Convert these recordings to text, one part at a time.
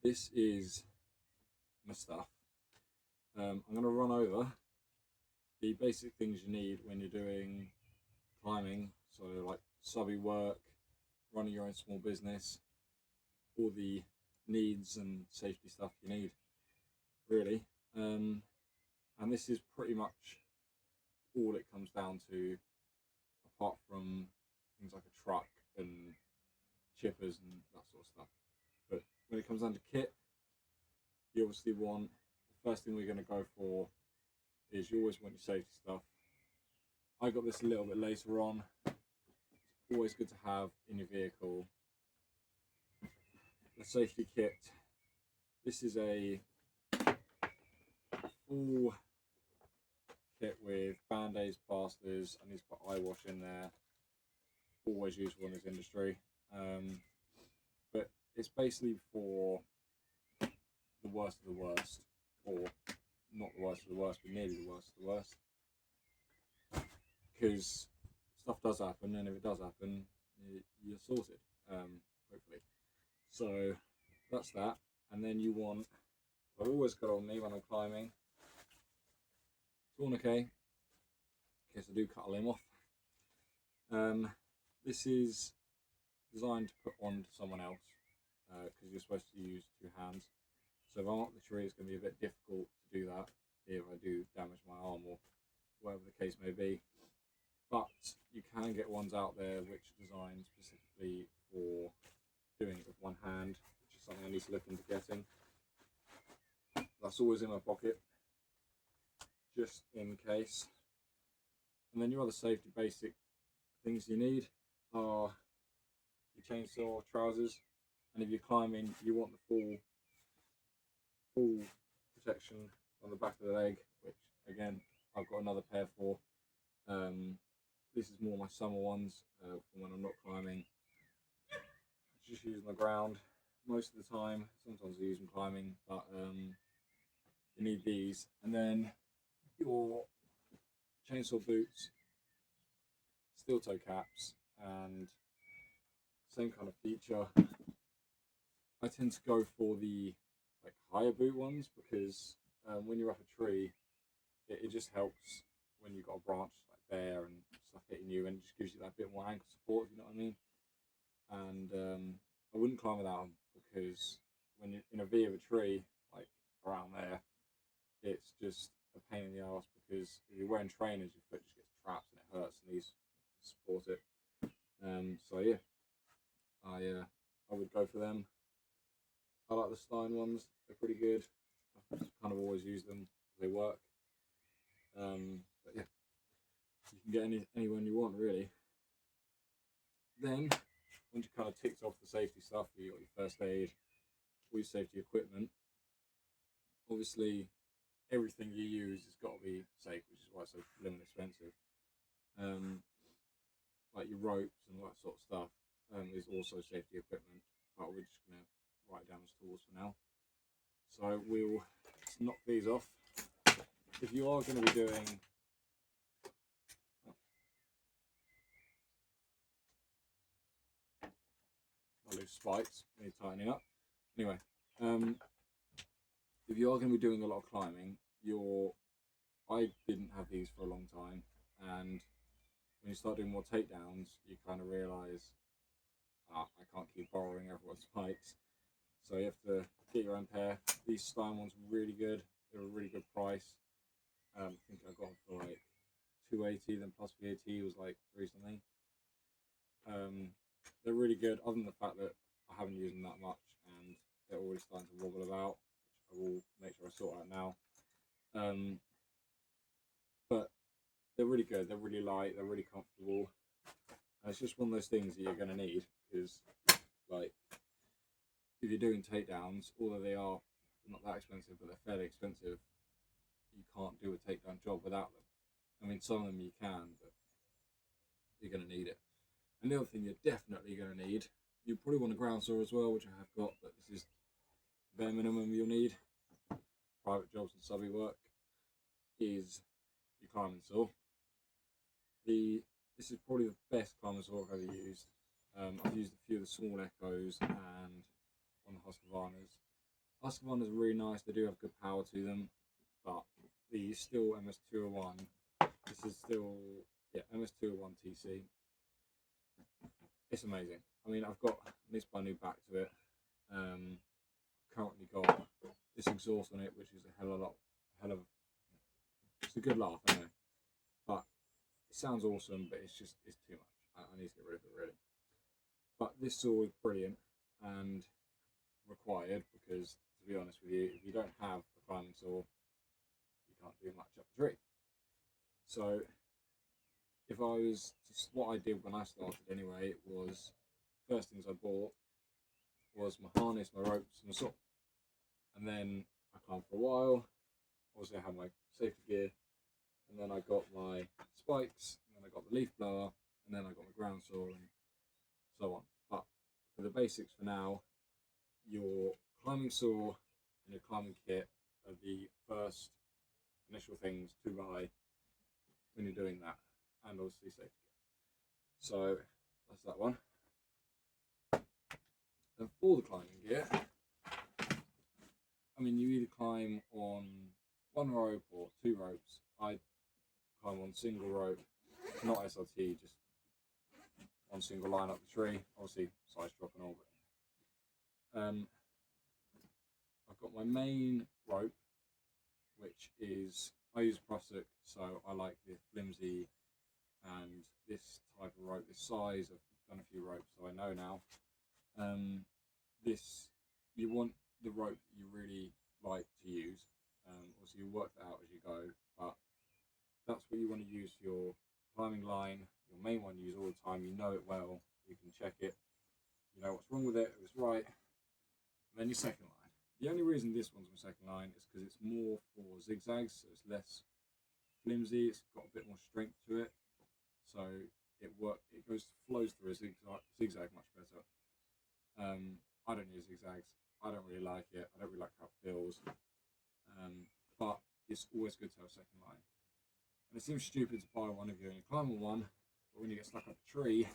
this is my stuff. I'm going to run over the basic things you need when you're doing climbing, so like subby work, running your own small business, all the needs and safety stuff you need, really. And this is pretty much all it comes down to, apart from things like a truck and chippers and that sort of stuff. But when it comes down to kit, you obviously want, the first thing we're going to go for is you always want your safety stuff. I got this a little bit later on. It's always good to have in your vehicle the safety kit. This is a full kit with band-aids, plasters. I need to put eye wash in there. Always useful in this industry. But it's basically for the worst of the worst, or not the worst of the worst, but nearly the worst of the worst. Because stuff does happen, and if it does happen, you're sorted, hopefully. So that's that. And then you want, I've always got on me when I'm climbing, tourniquet, in case I do cut a limb off. This is designed to put on to someone else, because you're supposed to use two hands. So if I'm up the tree, it's going to be a bit difficult to do that if I do damage my arm or whatever the case may be. But you can get ones out there which are designed specifically for doing it with one hand, which is something I need to look into getting. That's always in my pocket, just in case. And then your other safety basic things you need are your chainsaw, trousers, and if you're climbing, you want the full protection on the back of the leg, which again I've got another pair for. This is more my summer ones, from when I'm not climbing. I just use my ground most of the time. Sometimes I use them climbing, but you need these. And then your chainsaw boots, steel toe caps, and same kind of feature. I tend to go for the higher boot ones because when you're up a tree, it just helps when you've got a branch like there and stuff hitting you, and it just gives you that bit more ankle support, if you know what I mean. And I wouldn't climb without them, because when you're in a V of a tree, like around there, it's just a pain in the arse, because if you're wearing trainers, your foot just gets trapped and it hurts, and these support it. So yeah, I would go for them. I like the Stein ones, they're pretty good. I've kind of always used them because they work. But yeah, you can get any one you want, really. Then, once you kind of ticked off the safety stuff, you got your first aid, all your safety equipment. Obviously, everything you use has got to be safe, which is why it's so blooming expensive. Like your ropes and all that sort of stuff is also safety equipment, but we're just going to write down as tools for now. So we'll knock these off. If you are going to be doing loose spikes, need tightening up. Anyway, if you are going to be doing a lot of climbing, I didn't have these for a long time, and when you start doing more takedowns, you kind of realise, I can't keep borrowing everyone's spikes, so you have to get your own pair. These Stein ones are really good. They're a really good price. I think I got them for like $280, then plus VAT was like $3 something. They're really good, other than the fact that I haven't used them that much and they're already starting to wobble about, which I will make sure I sort out now. But they're really good, they're really light, they're really comfortable, and it's just one of those things that you're going to need, because like if you're doing takedowns, although they are not that expensive, but they're fairly expensive, you can't do a takedown job without them. I mean, some of them you can, but you're going to need it. And the other thing you're definitely going to need, you probably want a ground saw as well, which I have got, but this is the bare minimum you'll need. Private jobs and subby work is your climbing saw. This is probably the best climbing saw I've ever used. I've used a few of the small Echoes and on the Husqvarnas. Husqvarna is really nice. They do have good power to them, but the still MS201. This is still MS201 TC. It's amazing. I mean, I need to buy a new back to it. Currently got this exhaust on it, which is a hell of. It's a good laugh, I know, but it sounds awesome, but it's too much. I need to get rid of it really. But this saw is brilliant and required because, to be honest with you, if you don't have a climbing saw, you can't do much up the tree. So, what I did when I started anyway was, first things I bought was my harness, my ropes, and my saw. And then I climbed for a while. Obviously, I had my safety gear, and then I got my spikes, and then I got the leaf blower, and then I got my ground saw, and so on. But for the basics for now, your climbing saw and your climbing kit are the first initial things to buy when you're doing that, and obviously safety gear. So that's that one. And for the climbing gear, I mean, you either climb on one rope or two ropes. I climb on single rope, not SRT, just one single line up the tree. Obviously, size drop and all. But I've got my main rope, which is, I use plastic, so I like the flimsy and this type of rope, this size. I've done a few ropes, so I know now. You want the rope that you really like to use. Obviously, you work that out as you go, but that's what you want to use for your climbing line. Your main one you use all the time. You know it well. You can check it. You know what's wrong with it. It was right. And then your second line. The only reason this one's my second line is because it's more for zigzags, so it's less flimsy. It's got a bit more strength to it, so it flows through a zigzag much better. I don't use zigzags. I don't really like it. I don't really like how it feels. But it's always good to have a second line. And it seems stupid to buy one if you're only climbing one, but when you get stuck up a tree,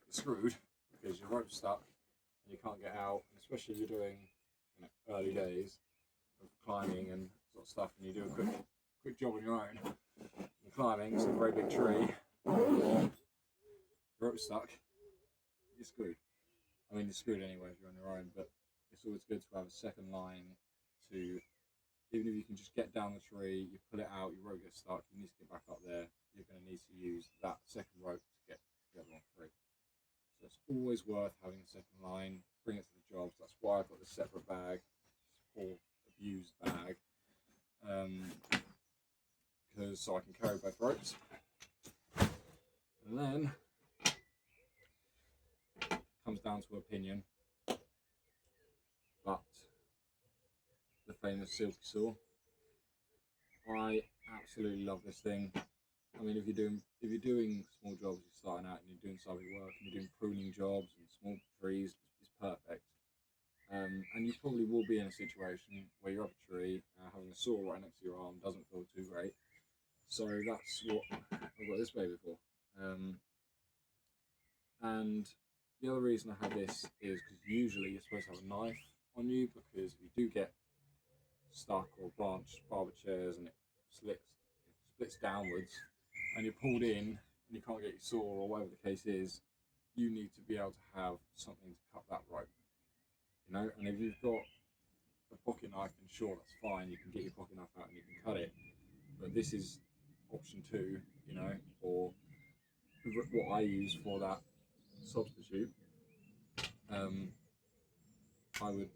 you're screwed because your rope's stuck and you can't get out. And especially if you're doing early days of climbing and sort of stuff, and you do a quick job on your own. You're climbing, it's a very big tree, your rope's stuck, you're screwed. I mean, you're screwed anyway if you're on your own, but it's always good to have a second line to, even if you can just get down the tree, you pull it out, your rope gets stuck, you need to get back up there, you're going to need to use that second rope to get the other one free. So it's always worth having a second line, bring it to the jobs. That's why I've got this separate bag, or abused bag, because so I can carry both ropes. And then comes down to opinion, but the famous silky saw, I absolutely love this thing. I mean, if you're doing small jobs, you're starting out and you're doing survey work and you're doing pruning jobs and small trees, it's perfect. And you probably will be in a situation where you're up a tree, having a saw right next to your arm doesn't feel too great. So that's what I've got this baby for. And the other reason I have this is because usually you're supposed to have a knife on you, because if you do get stuck or branched barber chairs and it splits downwards and you're pulled in and you can't get your saw or whatever the case is, you need to be able to have something to cut that rope. And if you've got a pocket knife, then sure, that's fine. You can get your pocket knife out and you can cut it. But this is option 2, or what I use for that substitute. I would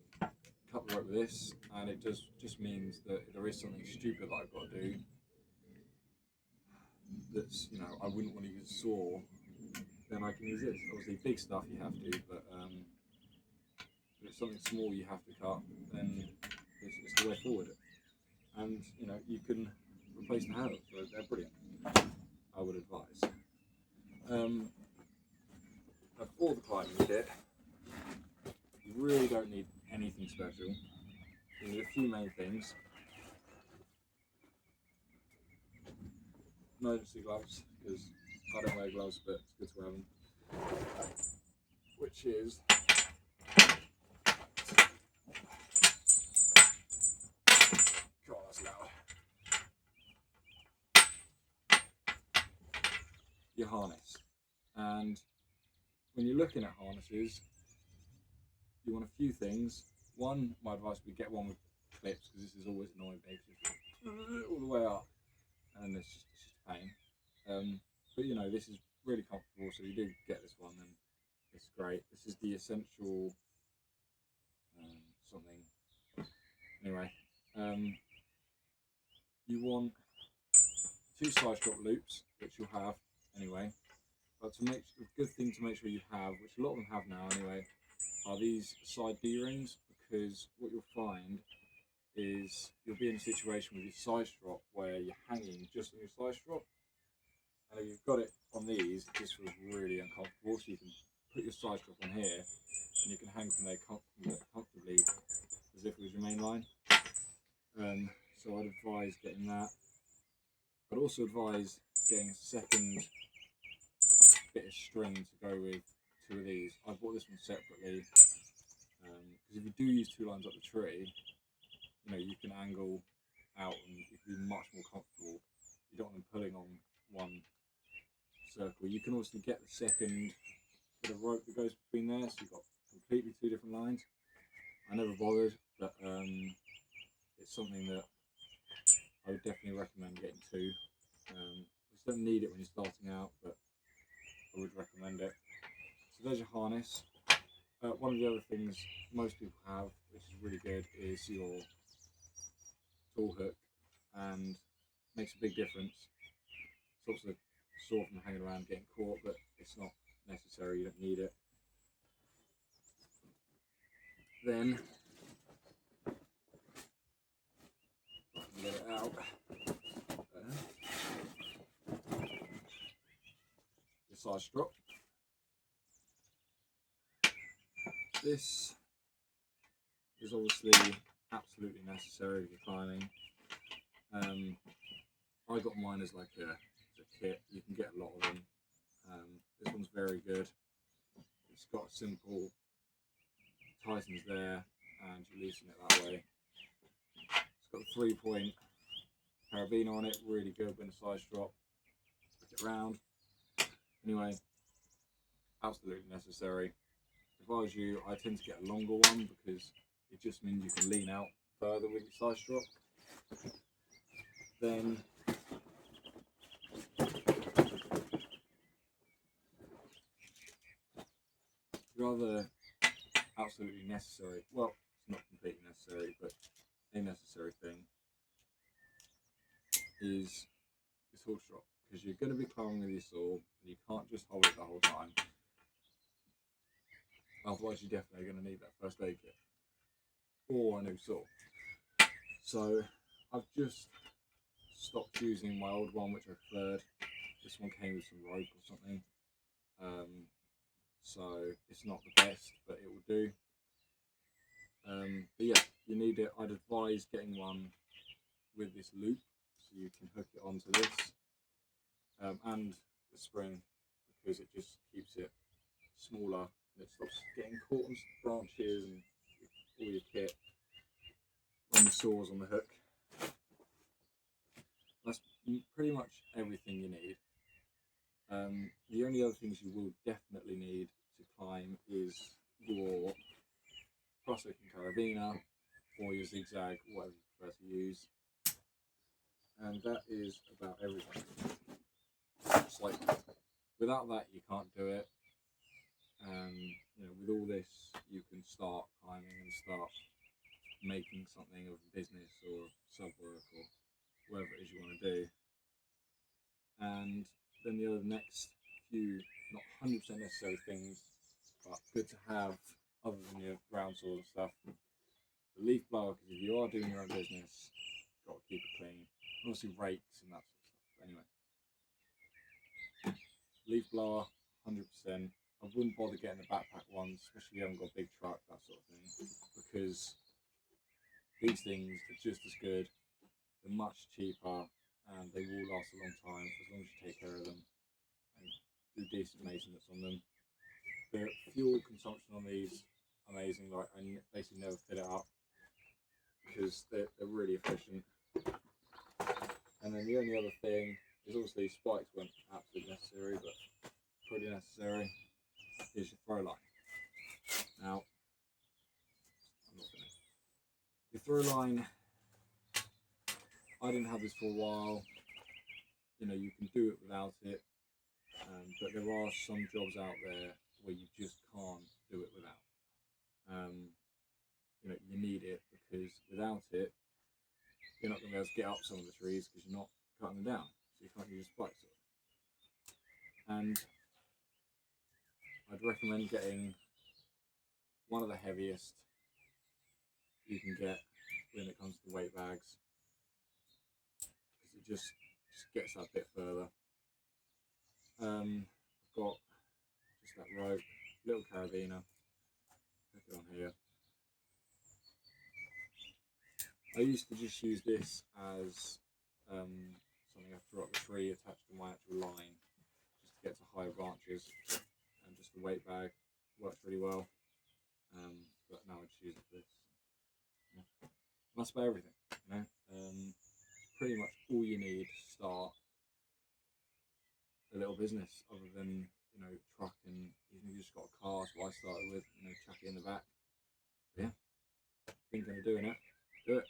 cut the rope with this, and it just means that if there is something stupid that I've got to do, that's, I wouldn't want to use a saw, then I can use this. Obviously, big stuff you have to, but if it's something small you have to cut, then it's the way forward. And you can replace the handles, so they're brilliant. I would advise. For the climbing kit, you really don't need anything special. You need a few main things. Emergency gloves, because I don't wear gloves, but it's good to have them. Which is your harness. And when you're looking at harnesses, you want a few things. One, my advice would be get one with clips, because this is always annoying me, all the way up, and it's just a pain. But you know, this is really comfortable, so you do get this one, and it's great. This is the Essential something. Anyway, you want 2 side strap loops, which you'll have anyway. But a good thing to make sure you have, which a lot of them have now anyway, are these side D-rings, because what you'll find is you'll be in a situation with your side strap where you're hanging just on your side strap, and if you've got it on these, it just feels really uncomfortable. So you can put your side strap on here, and you can hang from there comfortably as if it was your main line. So I'd advise getting that. I'd also advise getting a second bit of string to go with 2 of these. I bought this one separately, because if you do use 2 lines up the tree, you know, you can angle out and you can be much more comfortable. You don't want them pulling on one circle. You can also get the second bit of rope that goes between there, so you've got completely 2 different lines. I never bothered, but it's something that I would definitely recommend getting 2. You don't need it when you're starting out, but I would recommend it. So there's your harness. One of the other things most people have, which is really good, is your tool hook, and makes a big difference. Stops the saw from hanging around getting caught, but it's not necessary, you don't need it. Then get it out. Your side strap. This is obviously absolutely necessary if you're climbing. I got mine as like a kit. You can get a lot of them. This one's very good. It's got a simple tightens there, and you loosen it that way. It's got a 3-point carabiner on it, really good when the side strap. Put it round. Anyway, absolutely necessary. If I was you, I tend to get a longer one because it just means you can lean out further with your side strap. Then rather absolutely necessary, well, it's not completely necessary, but a necessary thing is your saw strap, because you're going to be climbing with your saw and you can't just hold it the whole time. Otherwise you're definitely going to need that first aid kit or a new saw. So I've just stopped using my old one, which I preferred. This one came with some rope or something, so it's not the best, but it will do. But yeah, you need it. I'd advise getting one with this loop, so you can hook it onto this, and the spring, because it just keeps it smaller and it stops getting caught on branches and all your kit when the saw's on the hook. That's pretty much everything you need. The only other things you will definitely need to climb is your cross-hooking carabiner or your zigzag, whatever you prefer to use. And that is about everything. It's like, without that you can't do it. You know, with all this you can start climbing and start making something of a business or sub work or whatever it is you want to do. And then the next few, not 100% necessary things, but good to have other than your ground saws and stuff. The leaf blower, because if you are doing your own business, you've got to keep it clean. And also rakes and that sort of stuff. But anyway, leaf blower, 100%. I wouldn't bother getting the backpack ones, especially if you haven't got a big truck, that sort of thing, because these things are just as good. They're much cheaper and they will last a long time as long as you take care of them and do decent maintenance on them. The fuel consumption on these, amazing. Like, I basically never fill it up because they're really efficient. And then the only other thing is obviously spikes weren't absolutely necessary, but pretty necessary. Is your throw line. Now, I'm not gonna. Your throw line, I didn't have this for a while. You know, you can do it without it, but there are some jobs out there where you just can't do it without. You know, you need it because without it, you're not going to be able to get up some of the trees because you're not cutting them down, so you can't use spikes. And I'd recommend getting one of the heaviest you can get when it comes to weight bags, because it just gets that bit further. I've got just that rope, little carabiner, put it on here. I used to just use this as something I threw up the tree attached to my actual line, just to get to higher branches, and just the weight bag works really well. But now I just use it for this. Yeah. And that's about everything. You know, pretty much all you need to start a little business, other than truck, and even if you just got a car. That's what I started with. Chuck it in the back. So yeah, thinking of doing it, do it.